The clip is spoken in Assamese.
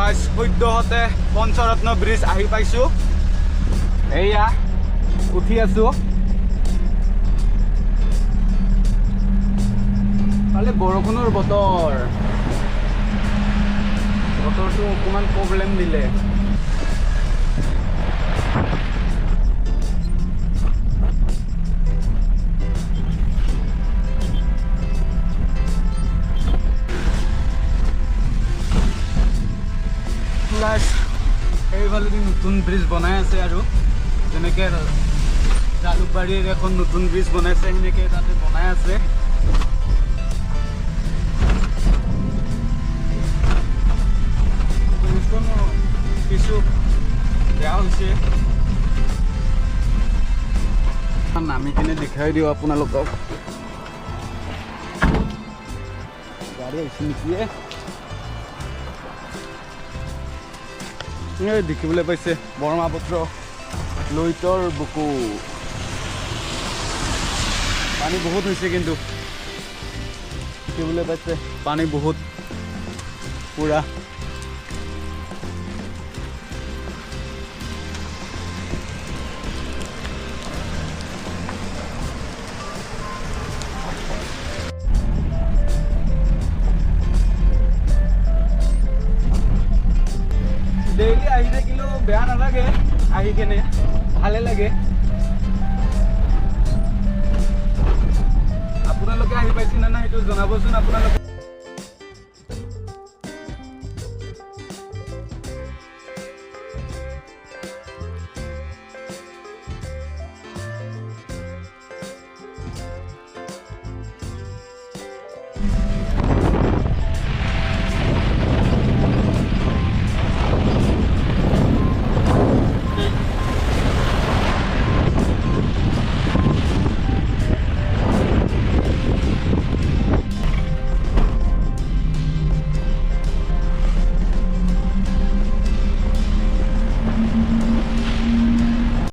গাইজ সদ্যহতে পঞ্চৰত্ন ব্ৰিজ আহি পাইছোঁ। এয়া উঠি আছোঁ। কালি বৰষুণৰ বতৰটো অকণমান প্ৰব্লেম দিলে। এইফালেদি নতুন ব্ৰিজ বনাই আছে আৰু যেনেকৈ জালুকবাৰীৰ এখন নতুন ব্ৰিজ বনাইছে সেনেকৈ তাতে বনাই আছে। কিছু বেয়া হৈছে। নামি কিনে দেখাই দিওঁ আপোনালোকক। গাড়ী আহিছে নেকি? দেখিবলৈ পাইছে ব্ৰহ্মপুত্ৰ লুইতৰ বুকু। পানী বহুত হৈছে কিন্তু দেখিবলৈ পাইছে পানী বহুত পুৰা। ডেইলি আহি থাকিলেও বেয়া নালাগে, আহি কেনে ভালে লাগে। আপোনালোকে আহি পাইছে নে নাই সেইটো জনাবচোন আপোনালোকে।